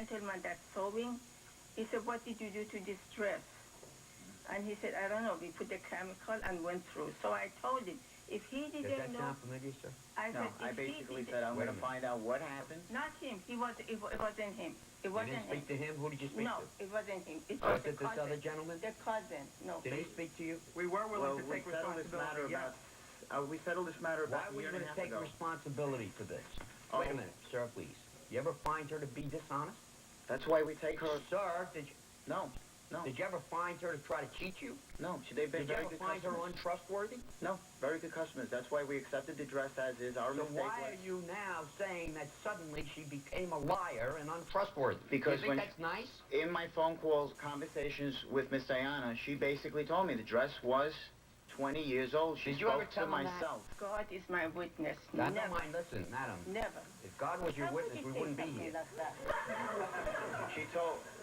gentleman that's sewing, he said, what did you do to this dress? And he said, I don't know, we put the chemical and went through. So I told him, if he Does didn't that know... sound familiar, sir? No, I basically said I'm going to find out what happened. Not him. It wasn't him. It You wasn't didn't speak to him? Who did you speak No, to? it wasn't him. It Was was the it this cousin. other gentleman? The cousin. No. Did he speak to you? We were willing Well, to we take settled this matter responsibility, yes. about... we settled this matter Why about a were year you and going a to half take ago. responsibility for this? Oh. Wait a minute, sir, please. You ever find her to be dishonest? That's why we take her... Sir, did you... No, no, Did you ever find her to try to cheat you? no. They've been Did you very ever good find her customers. untrustworthy? No, very good customers. That's why we accepted the dress as is. Our So mistake why was... are you now saying that suddenly she became a liar and untrustworthy? Because you think when that's nice? In my phone calls, conversations with Miss Diana, she basically told me the dress was 20 years old. She Did you ever spoke tell to him that? myself. God is my witness. Now, Never. don't mind, listen, madam. Never. If God was your How witness, could we you say wouldn't be something here. like that?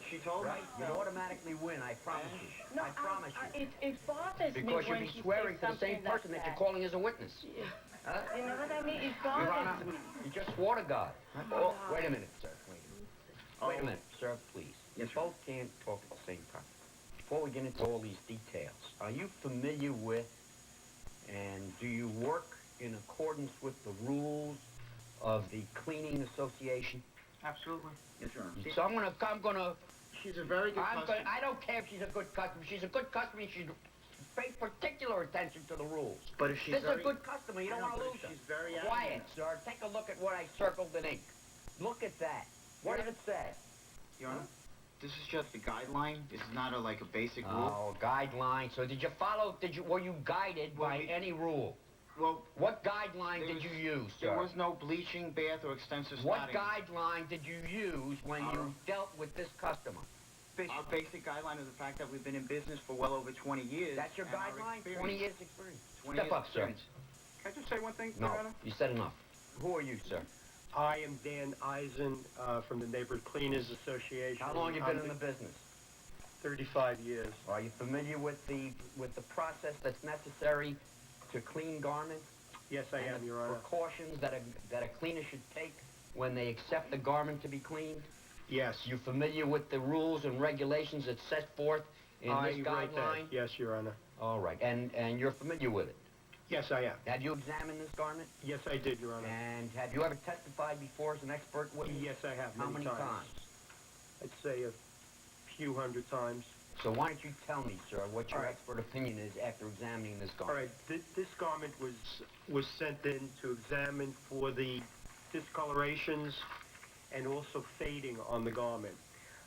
She told Right? me. You'd automatically win, I promise you. No, I promise you. It bothers me Because you'd when be she swearing says to the same something person like that you're calling as a witness. Huh? You know what I mean? It Your Honor, bothers me. you just swore to God. Oh. Wait a minute, sir. Wait a minute. Wait a minute, sir, please. Yes, You sir. both can't talk at the same time. Before we get into all these details, are you familiar with and do you work in accordance with the rules of the Cleaning Association? Absolutely. Yes, Your Honor. So I'm gonna, She's a very good customer. I don't care if she's a good customer. She's a good customer. You should pay particular attention to the rules. But if she's This is very... a good customer. You don't I know, want to but lose her. she's very Quiet, adamant. sir. Take a look at what I circled in ink. Look at that. What did it say? Your Honor, this is just a guideline. This is not like a basic rule. Oh, guideline. So did you follow, were you guided Well, by we- any rule? Well, What guideline there did was- you use, sir? there was no bleaching, bath, or extensive What spotting. guideline did you use when you dealt with this customer? Our basic guideline is the fact that we've been in business for well over 20 years. That's your and our guideline? experience- 20 years experience? 20 Step years up, sir. experience. Can I just say one thing, No, Your Honor? you said enough. Who are you, sir? I am Dan Eisen from the Neighborhood Cleaners Association. How long you been I'm in the business? 35 years. Are you familiar with the process that's necessary to clean garments? Yes, I and am, the Your Honor. precautions that a cleaner should take when they accept the garment to be cleaned? Yes. You familiar with the rules and regulations that's set forth in I this wrote that. guideline? Yes, Your Honor. All right, and you're familiar with it? Yes, I am. Have you examined this garment? Yes, I did, Your Honor. And have you ever testified before as an expert witness? Yes, I have. How many times? I'd say a few hundred times. So why don't you tell me, sir, what your All right. expert opinion is after examining this All garment? right, this garment was sent in to examine for the discolorations and also fading on the garment.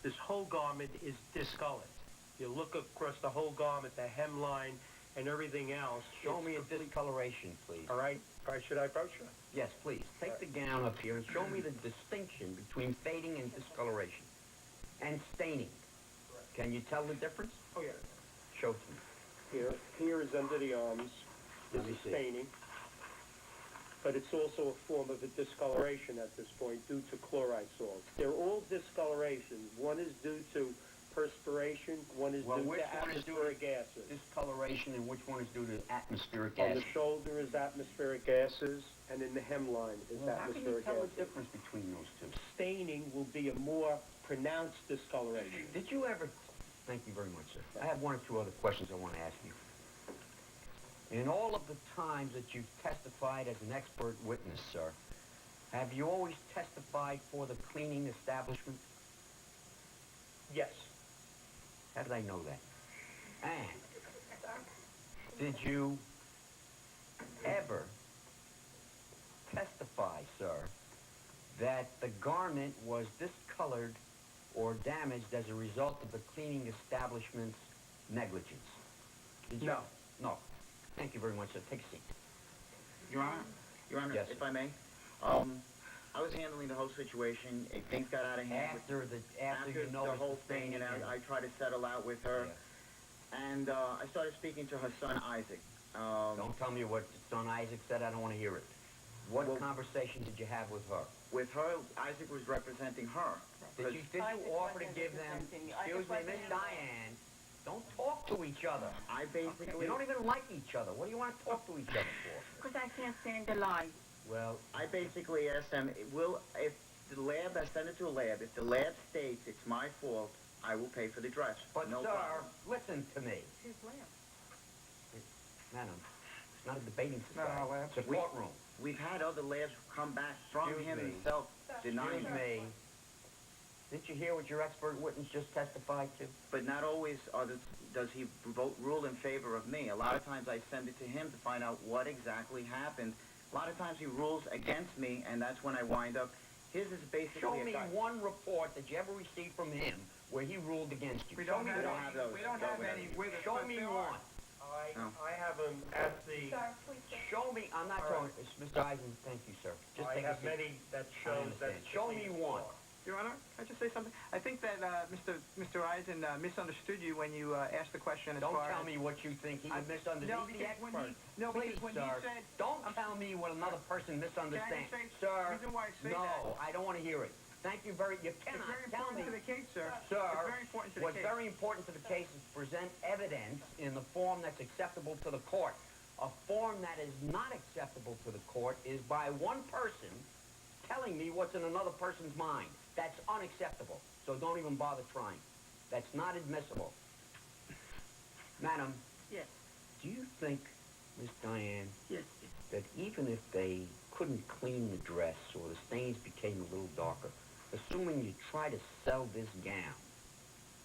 This whole garment is discolored. You look across the whole garment, the hemline and everything else. Show it's me a complete- discoloration, please. All right, should I approach you? Yes, please. Take the gown up here and show me the distinction between fading and discoloration. And staining. Can you tell the difference? Oh, yeah. Show it to me. Here is under the arms. This Let me is see. staining. But it's also a form of a discoloration at this point due to chloride salts. They're all discolorations. One is due to perspiration, one is Well, due which to one is due atmospheric gases. Discoloration and which one is due to atmospheric On gases? the shoulder is atmospheric gases, and in the hemline is Well, how can you atmospheric tell the gases. difference between those two? Staining will be a more pronounced discoloration. Did you ever... Thank you very much, sir. I have one or two other questions I want to ask you. In all of the times that you've testified as an expert witness, sir, have you always testified for the cleaning establishment? Yes. How did I know that? And did you ever testify, sir, that the garment was discolored or damaged as a result of the cleaning establishment's negligence? Did you? No. No. Thank you very much, sir. Take a seat. Your Honor, Yes, if sir. I may, I was handling the whole situation. Things got out of hand. After you the noticed whole the thing, and staining I tried to settle out with her, and I started speaking to her son Isaac. Don't tell me what son Isaac said. I don't want to hear it. What Well- conversation did you have with her? With her, Isaac was representing her. Did you Isaac offer to wasn't give them, representing me. excuse Isaac me, wasn't Miss involved. Diane, don't talk to each other. I basically, You don't even like each other. What do you want to talk to each other for? Because I can't stand the lie. Well, I basically asked them, the lab, I send it to a lab. If the lab states it's my fault, I will pay for the dress. But, no sir, problem. listen to me. His lamb. Madam, it's not a debating Not society. our lab. It's a courtroom. We've had other labs come back from Excuse him me. himself denying Excuse it. me. Didn't you hear what your expert witness just testified to? But not always does he rule in favor of me. A lot of times I send it to him to find out what exactly happened. A lot of times he rules against me, and that's when I wind up. His is basically Show a me guy. one report that you ever received from him where he ruled against you. We Show don't me have don't one. have those. We don't Don't have we have any any? with us. Show but me there one. are. I have them at the, Show me. I'm not All right. talking. Mr. Eisen, thank you, sir. Just I take a have seat. many that I shows that. understand. Show me one. Your Honor, can I just say something? I think that Mr. Eisen misunderstood you when you asked the question as Don't far tell as... me what you think. He misunderstood. No, He's the because when expert. he, no, Please, because when sir. he said... Don't tell me what another person misunderstands. say- Sir, the reason why I say no, that- I don't want to hear it. Thank you very... You It's cannot very tell important me. to the case, sir. Sir, It's very important to the what's case. very important to the case is to present evidence in the form that's acceptable to the court. A form that is not acceptable to the court is by one person telling me what's in another person's mind. That's unacceptable. So don't even bother trying. That's not admissible. Madam, Yes, do you think, Miss Diane, yes. that even if they couldn't clean the dress or the stains became a little darker, assuming you try to sell this gown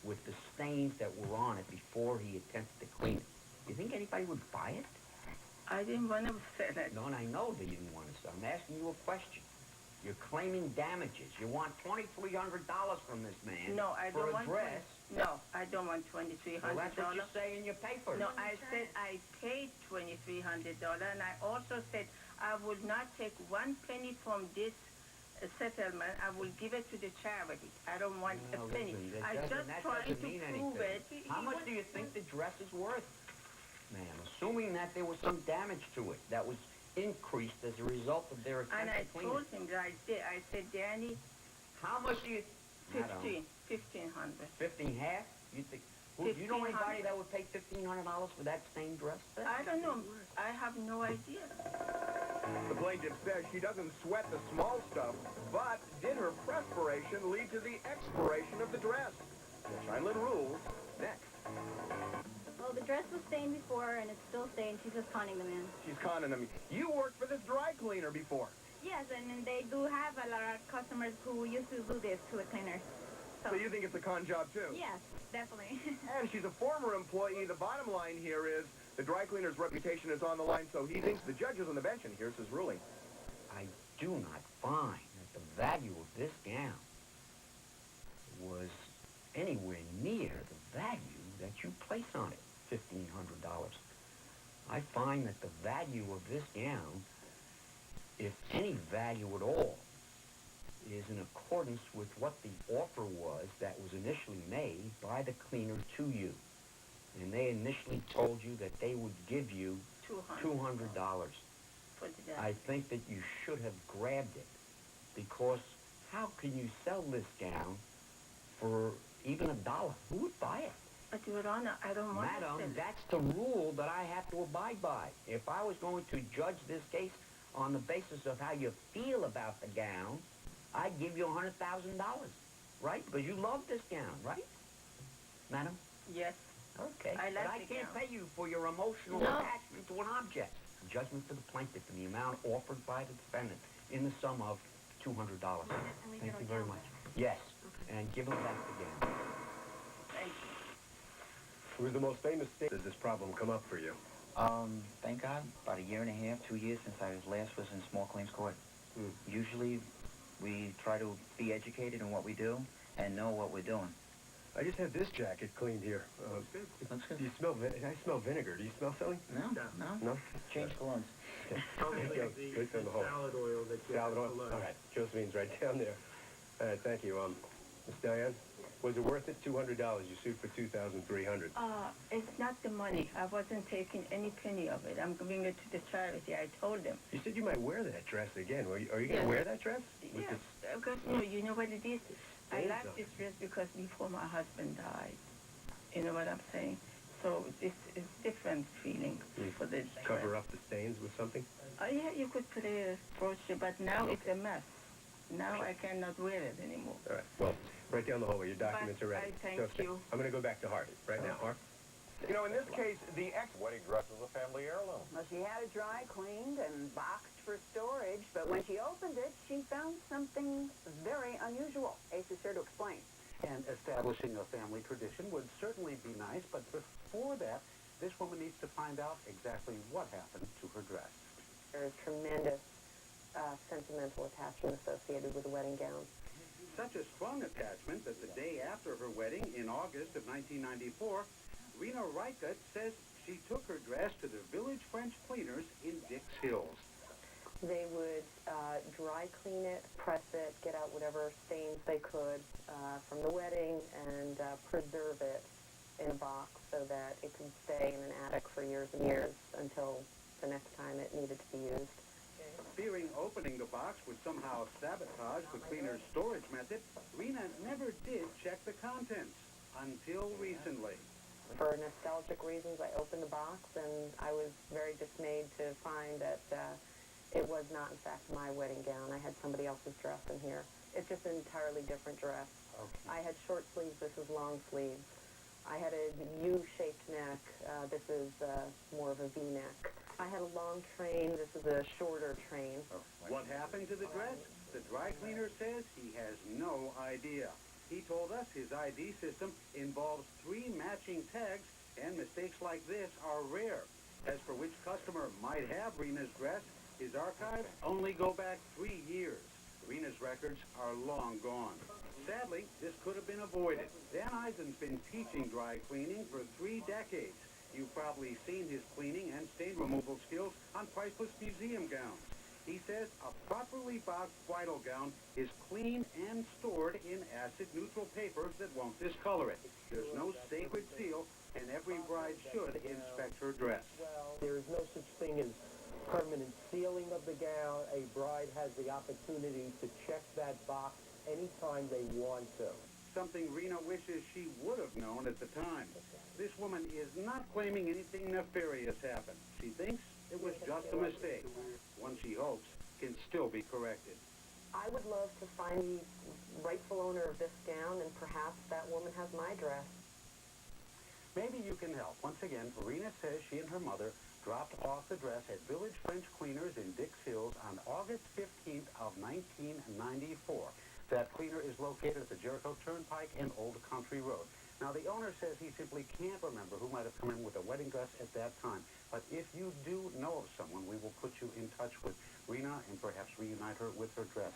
with the stains that were on it before he attempted to clean it, do you think anybody would buy it? I didn't want to say that. No, and I know that you didn't want to sell. I'm asking you a question. You're claiming damages. You want $2,300 from this man No, I for don't a want... dress. No, I don't want $2,300. Well, that's what you say in your papers. No, I said I paid $2,300, and I also said I would not take 1 penny from this settlement. I will give it to the charity. I don't want No, a penny. listen, I just that trying doesn't to mean prove anything. it. How much do you think the dress is worth, ma'am? Assuming that there was some damage to it that was increased as a result of their And attempt I to clean told it. him that I did. I said, Danny, How much do you... Madam, 1,500. 15 half? You think... Well, do you know anybody 1,500. that would pay $1,500 for that same dress? I don't know. I have no idea. The plaintiff says she doesn't sweat the small stuff, but did her perspiration lead to the expiration of the dress? Shineland rules next. Well, the dress was stained before, and it's still stained. She's just conning the man. She's conning him. You worked for this dry cleaner before. Yes, and they do have a lot of customers who used to do this to the cleaners. So you think it's a con job, too? Yes, definitely. And she's a former employee. The bottom line here is the dry cleaner's reputation is on the line, so he thinks the judge is on the bench, and here's his ruling. I do not find that the value of this gown was anywhere near the value that you place on it, $1,500. I find that the value of this gown, if any value at all, is in accordance with what the offer was that was initially made by the cleaner to you. And they initially told you that they would give you $200. For the day. I think that you should have grabbed it, because how can you sell this gown for even $1? Who would buy it? But Your Honor, I don't want Madam, to sell it. that's the rule that I have to abide by. If I was going to judge this case on the basis of how you feel about the gown, I'd give you $100,000, right? Because you love this gown, right? Madam? Yes. Okay. I but like I the can't gown. pay you for your emotional No. attachment to an object. Judgment for the plaintiff in the amount offered by the defendant in the sum of $200. Thank you very much. Yes, and give him back the gown. Thank you. Who's the most famous state? Does this problem come up for you? Thank God, about 1.5 years, 2 years since I last was in small claims court. Usually, we try to be educated in what we do and know what we're doing. I just had this jacket cleaned here. Looks good. Do you smell I smell vinegar. Do you smell something? No, no. No? Change colognes. Probably Yeah, the good on the whole. salad oil that you Salad have oil? below. All right. Josephine's right down there. All right, thank you. Miss Diane, was it worth it? $200. You sued for $2,300. It's not the money. I wasn't taking any penny of it. I'm giving it to the charity. I told them. You said you might wear that dress again. Are you going to Yes. wear that dress? With Yes, the- because you know what it is? I Stains like on this dress because before my husband died. You know what I'm saying? So this is different feeling for this Cover dress. up the stains with something? Oh, yeah, you could put a brochure, but now it's a mess. Now I cannot wear it anymore. All right. Well, right down the hallway. Your documents But are ready. I thank So, you. I'm going to go back to Hart right now. Hart? You know, in this case, the ex-wedding dress is a family heirloom. Well, she had it dry cleaned and boxed for storage, but when she opened it, she found something very unusual. Ace is here to explain. And establishing a family tradition would certainly be nice, but before that, this woman needs to find out exactly what happened to her dress. There is tremendous sentimental attachment associated with the wedding gown. Such a strong attachment that the day after her wedding in August of 1994, Rena Reichert says she took her dress to the Village French Cleaners in Dix Hills. They would dry clean it, press it, get out whatever stains they could from the wedding, and preserve it in a box so that it could stay in an attic for years and years until the next time it needed to be used. Fearing opening the box would somehow sabotage the cleaner's storage method, Rena never did check the contents until recently. For nostalgic reasons, I opened the box, and I was very dismayed to find that it was not, in fact, my wedding gown. I had somebody else's dress in here. It's just an entirely different dress. Okay. I had short sleeves. This is long sleeves. I had a U-shaped neck. This is more of a V-neck. I had a long train. This is a shorter train. What happened to the dress? The dry cleaner says he has no idea. He told us his ID system involves 3 matching tags, and mistakes like this are rare. As for which customer might have Rena's dress, his archives only go back 3 years. Rena's records are long gone. Sadly, this could have been avoided. Dan Eisen's been teaching dry cleaning for 3 decades. You've probably seen his cleaning and stain removal skills on priceless museum gowns. He says a properly boxed bridal gown is cleaned and stored in acid-neutral paper that won't discolor it. There's no sacred seal, and every bride should inspect her dress. There is no such thing as permanent sealing of the gown. A bride has the opportunity to check that box anytime they want to. Something Rena wishes she would have known at the time. This woman is not claiming anything nefarious happened. She thinks it was just a mistake. One she hopes can still be corrected. I would love to find the rightful owner of this gown, and perhaps that woman has my dress. Maybe you can help. Once again, Rena says she and her mother dropped off the dress at Village French Cleaners in Dix Hills on August 15th of 1994. That cleaner is located at the Jericho Turnpike and Old Country Road. Now, the owner says he simply can't remember who might have come in with a wedding dress at that time. But if you do know of someone, we will put you in touch with Rena and perhaps reunite her with her dress.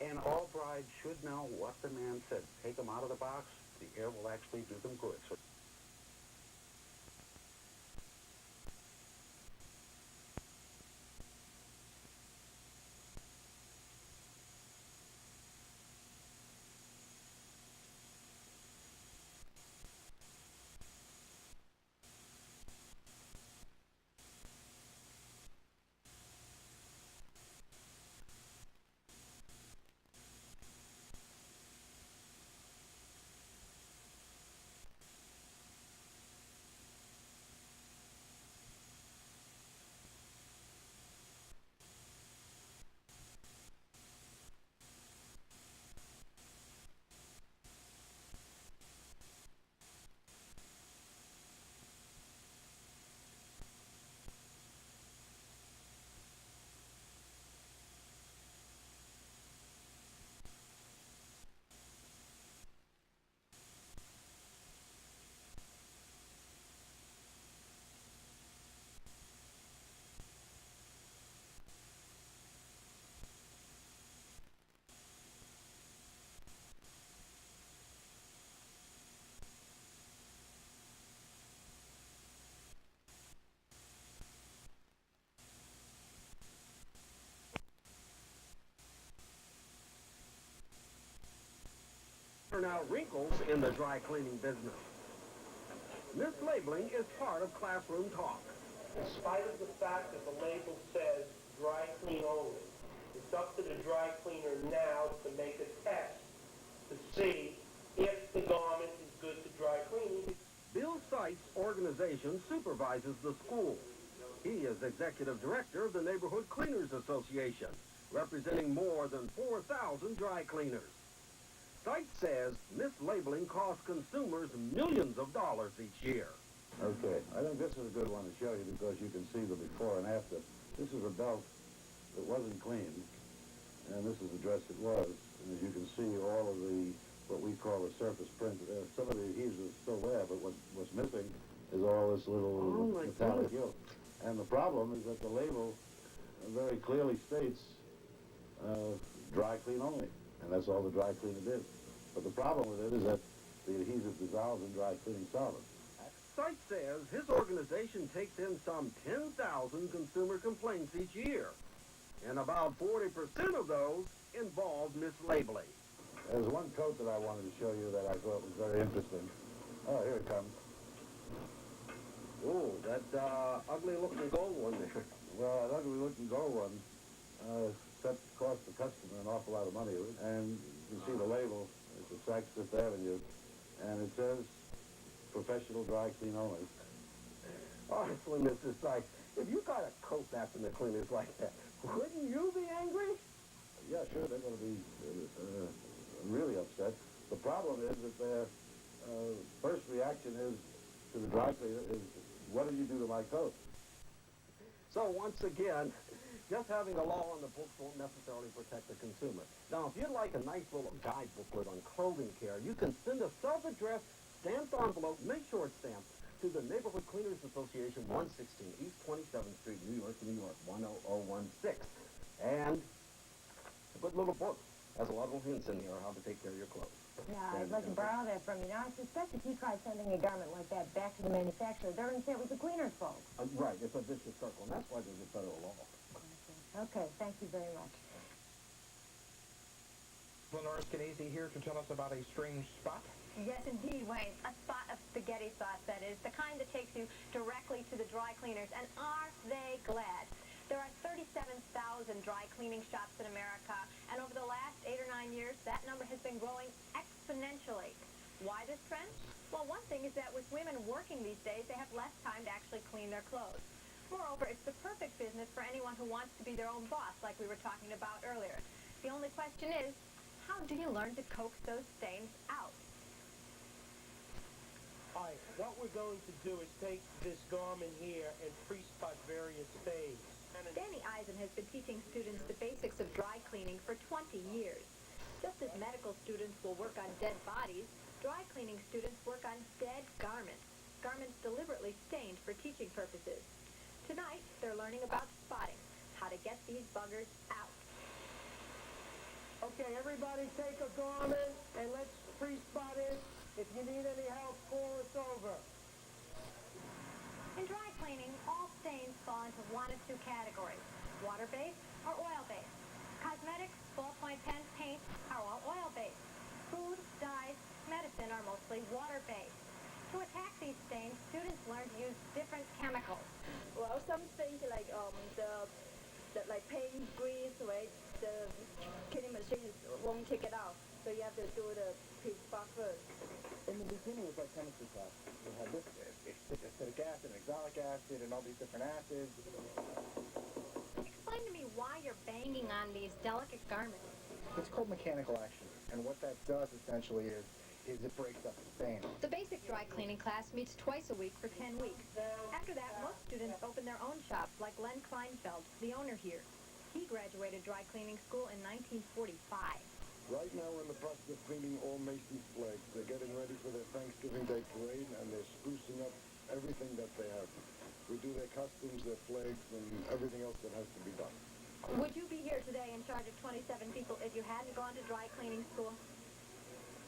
And all brides should know what the man said. Take them out of the box. The air will actually do them good. So There are now wrinkles in the dry cleaning business. Mislabeling is part of classroom talk. In spite of the fact that the label says dry clean only, it's up to the dry cleaner now to make a test to see if the garment is good to dry clean. Bill Seitz' organization supervises the school. He is executive director of the Neighborhood Cleaners Association. representing more than 4,000 dry cleaners. Site says mislabeling costs consumers millions of dollars each year. Okay, I think this is a good one to show you because you can see the before and after. This is a belt that wasn't cleaned, and this is the dress it was. And as you can see, all of the, what we call the surface print, some of the adhesive is still there, but what's missing is all this little metallic yolk. And the problem is that the label very clearly states dry clean only, and that's all the dry cleaner did. But the problem with it is that the adhesive dissolves in dry cleaning solvent. Site says his organization takes in some 10,000 consumer complaints each year, and about 40% of those involve mislabeling. There's one coat that I wanted to show you that I thought was very interesting. Oh, here it comes. Oh, that ugly-looking gold one there. Well, that ugly-looking gold one cost the customer an awful lot of money. And you see the label. It's a Saks Fifth Avenue, and it says professional dry clean only. Honestly, Mr. Sykes, if you got a coat back from the cleaners like that, wouldn't you be angry? Yeah, sure, they're going to be really upset. The problem is that their first reaction is to the dry cleaner is, what did you do to my coat? So once again, just having a law on the books won't necessarily protect the consumer. Now, if you'd like a nice little guide booklet on clothing care, you can send a self-addressed stamped envelope, make sure it's stamped, to the Neighborhood Cleaners Association, 116 East 27th Street, New York, 10016. And it's a good little book. Has a lot of little hints in here on how to take care of your clothes. Yeah, I'd like to borrow that from you. Now, I suspect if he tried sending a garment like that back to the manufacturer, they're going to say it was the cleaner's fault. Right, it's a vicious circle, and that's why there's a federal law. Okay, thank you very much. Lenore Skenazy here to tell us about a strange spot. Yes, indeed, Wayne. A spot of spaghetti sauce, that is. The kind that takes you directly to the dry cleaners. And are they glad? There are 37,000 dry cleaning shops in America, and over the last 8 or 9 years, that number has been growing exponentially. Why this trend? Well, one thing is that with women working these days, they have less time to actually clean their clothes. Moreover, it's the perfect business for anyone who wants to be their own boss, like we were talking about earlier. The only question is, how do you learn to coax those stains out? All right, what we're going to do is take this garment here and pre-spot various stains. Danny Eisen has been teaching students the basics of dry cleaning for 20 years. Just as medical students will work on dead bodies, dry cleaning students work on dead garments, garments deliberately stained for teaching purposes. Tonight, they're learning about spotting, how to get these buggers out. Okay, everybody take a garment and let's pre-spot it. If you need any help, call us over. In dry cleaning, all stains fall into one of two categories, water-based or oil-based. Cosmetics, ballpoint pens, paint are all oil-based. Food, dyes, medicine are mostly water-based. To attack these stains, students learn to use different chemicals. Well, some things like like paint, grease, right? The cleaning machine won't take it out, so you have to do the pre-spot first. In the beginning of our chemistry class, we had this acetic acid, oxalic acid, and all these different acids. Explain to me why you're banging on these delicate garments. It's called mechanical action, and what that does essentially is it breaks up the stain. The basic dry cleaning class meets twice a week for 10 weeks. After that, most students open their own shops, like Len Kleinfeld, the owner here. He graduated dry cleaning school in 1945. Right now we're in the process of cleaning all Mason's flags. They're getting ready for their Thanksgiving Day parade, and they're sprucing up everything that they have. We do their costumes, their flags, and everything else that has to be done. Would you be here today in charge of 27 people if you hadn't gone to dry cleaning school?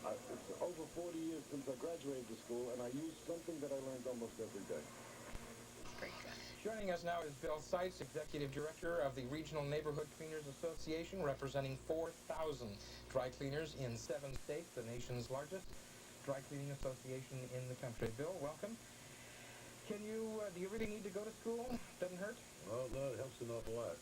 It's over 40 years since I graduated the school, and I use something that I learned almost every day. Great. Joining us now is Bill Seitz, Executive Director of the Regional Neighborhood Cleaners Association, representing 4,000 dry cleaners in 7 states, the nation's largest dry cleaning association in the country. Bill, welcome. Do you really need to go to school? Doesn't hurt? Well, no, it helps an awful lot.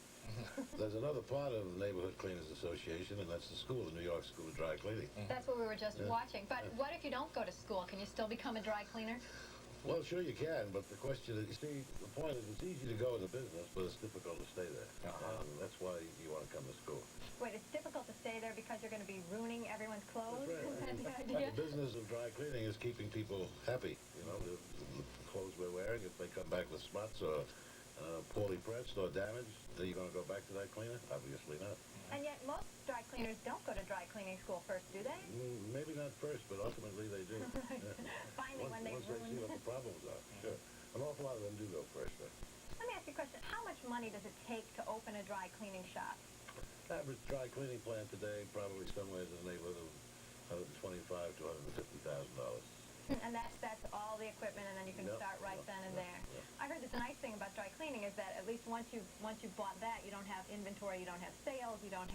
There's another part of the Neighborhood Cleaners Association, and that's the school, the New York School of Dry Cleaning. That's what we were just watching. But what if you don't go to school? Can you still become a dry cleaner? Well, sure you can, but the question is, you see, the point is it's easy to go in the business, but it's difficult to stay there. That's why you want to come to school. Wait, it's difficult to stay there because you're going to be ruining everyone's clothes? That's right. Is that the idea? The business of dry cleaning is keeping people happy. You know, the clothes we're wearing, if they come back with spots or poorly pressed or damaged, are you going to go back to that cleaner? Obviously not. And yet most dry cleaners don't go to dry cleaning school first, do they? Maybe not first, but ultimately they do. Right. Finally, when they once they see what the problems are, sure. An awful lot of them do go first, though. Let me ask you a question. How much money does it take to open a dry cleaning shop? Average dry cleaning plant today, probably somewhere in the neighborhood of $125,000 to $150,000. And that's all the equipment, and then you can start right then and there. I heard this nice thing about dry cleaning is that at least once you've bought that, you don't have inventory, you don't have sales, you're not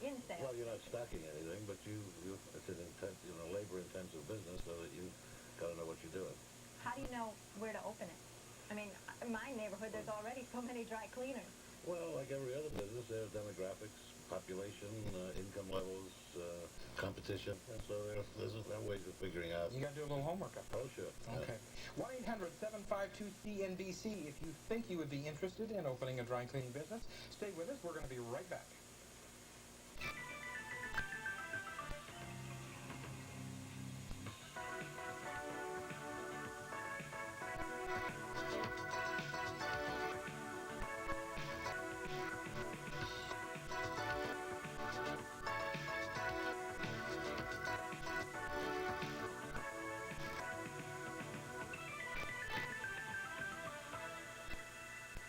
in sales. Well, you're not stocking anything, but it's an labor-intensive business, so that you got to know what you're doing. How do you know where to open it? I mean, in my neighborhood, there's already so many dry cleaners. Well, like every other business, there are demographics, population, income levels, competition, and so there's ways of figuring out. You got to do a little homework up. Oh, sure. Okay. 1-800-752-CNBC if you think you would be interested in opening a dry cleaning business. Stay with us. We're going to be right back.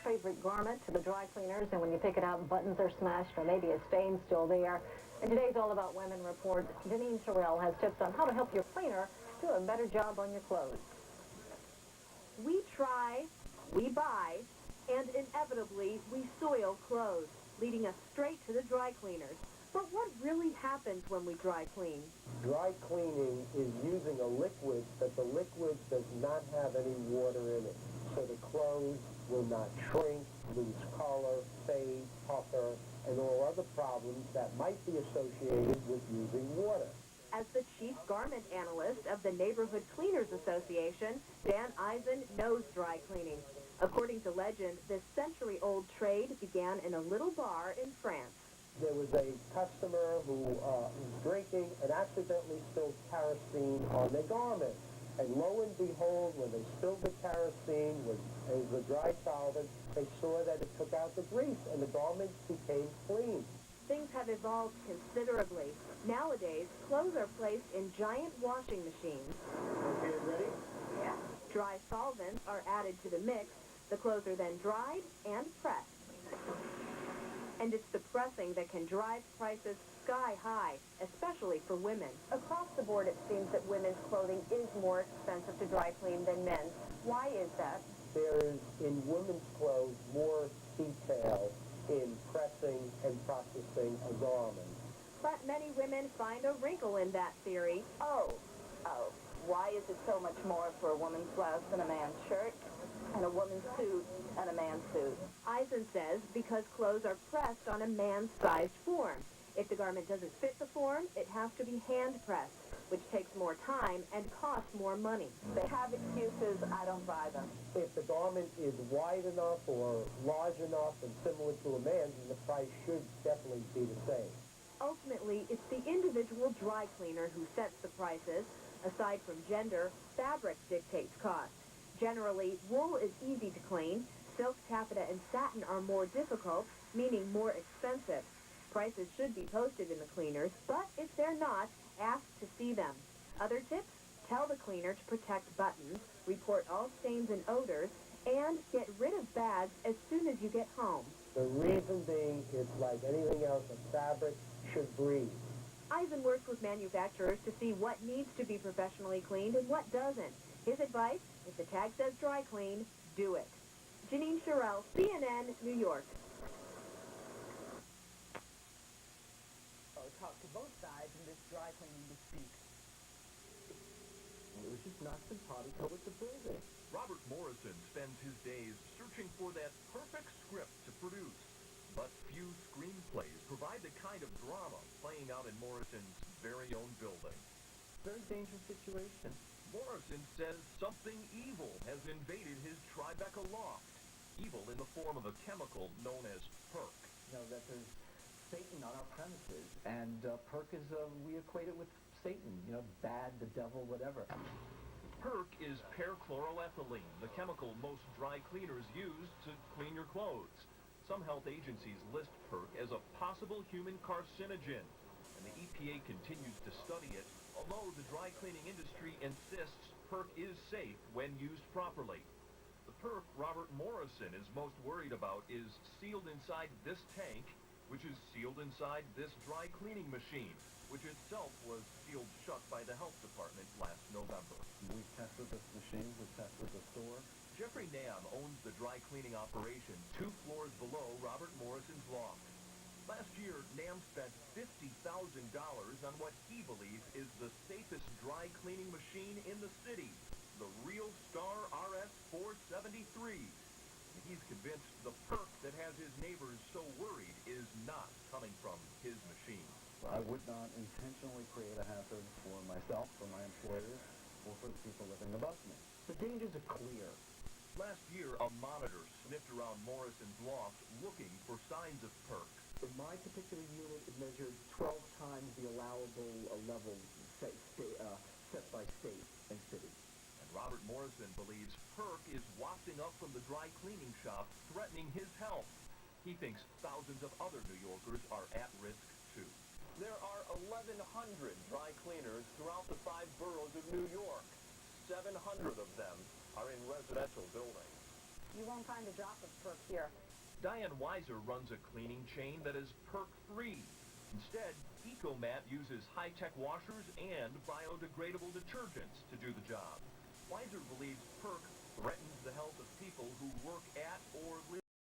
Favorite garment to the dry cleaners, and when you pick it out, buttons are smashed or maybe a stain's still there. And today's All About Women report, Janine Sherrill has tips on how to help your cleaner do a better job on your clothes. We try, we buy, and inevitably we soil clothes, leading us straight to the dry cleaners. But what really happens when we dry clean? Dry cleaning is using a liquid, but the liquid does not have any water in it. So the clothes will not shrink, lose color, fade, pucker, and all other problems that might be associated with using water. As the chief garment analyst of the Neighborhood Cleaners Association, Dan Eisen knows dry cleaning. According to legend, this century-old trade began in a little bar in France. There was a customer who was drinking and accidentally spilled kerosene on their garment. And lo and behold, when they spilled the kerosene with the dry solvent, they saw that it took out the grease and the garment became clean. Things have evolved considerably. Nowadays, clothes are placed in giant washing machines. Okay, ready? Yeah. Dry solvents are added to the mix. The clothes are then dried and pressed. And it's the pressing that can drive prices sky high, especially for women. Across the board, it seems that women's clothing is more expensive to dry clean than men's. Why is that? There is, in women's clothes, more detail in pressing and processing a garment. But many women find a wrinkle in that theory. Why is it so much more for a woman's blouse than a man's shirt, and a woman's suit and a man's suit? Eisen says because clothes are pressed on a man-sized form. If the garment doesn't fit the form, it has to be hand-pressed, which takes more time and costs more money. They have excuses. I don't buy them. If the garment is wide enough or large enough and similar to a man's, then the price should definitely be the same. Ultimately, it's the individual dry cleaner who sets the prices. Aside from gender, fabric dictates cost. Generally, wool is easy to clean. Silk, taffeta, and satin are more difficult, meaning more expensive. Prices should be posted in the cleaners, but if they're not, ask to see them. Other tips? Tell the cleaner to protect buttons, report all stains and odors, and get rid of bags as soon as you get home. The reason being, it's like anything else, a fabric should breathe. Eisen works with manufacturers to see what needs to be professionally cleaned and what doesn't. His advice, if the tag says dry clean, do it. Janine Sherrill, CNN, New York. Talk to both sides in this dry cleaning dispute. It was just knocked and potty-covered the building. Robert Morrison spends his days searching for that perfect script to produce. But few screenplays provide the kind of drama playing out in Morrison's very own building. Very dangerous situation. Morrison says something evil has invaded his Tribeca loft. Evil in the form of a chemical known as perk. You know, that there's Satan on our premises, and perk is, we equate it with Satan, you know, bad, the devil, whatever. Perk is perchloroethylene, the chemical most dry cleaners use to clean your clothes. Some health agencies list perk as a possible human carcinogen, and the EPA continues to study it, although the dry cleaning industry insists perk is safe when used properly. The perk Robert Morrison is most worried about is sealed inside this tank, which is sealed inside this dry cleaning machine, which itself was sealed shut by the health department last November. We've tested this machine, we've tested the store. Jeffrey Nam owns the dry cleaning operation 2 floors below Robert Morrison's loft. Last year, Nam spent $50,000 on what he believes is the safest dry cleaning machine in the city, the Real Star RS-473. He's convinced the perk that has his neighbors so worried is not coming from his machine. I would not intentionally create a hazard for myself, for my employers, or for the people living above me. The dangers are clear. Last year, a monitor sniffed around Morrison's loft looking for signs of perk. In my particular unit, it measured 12 times the allowable level set by state and city. And Robert Morrison believes perk is wafting up from the dry cleaning shop, threatening his health. He thinks thousands of other New Yorkers are at risk, too. There are 1,100 dry cleaners throughout the 5 boroughs of New York. 700 of them are in residential buildings. You won't find a drop of perk here. Diane Weiser runs a cleaning chain that is perk-free. Instead, Ecomat uses high-tech washers and biodegradable detergents to do the job. Weiser believes perk threatens the health of people who work at or live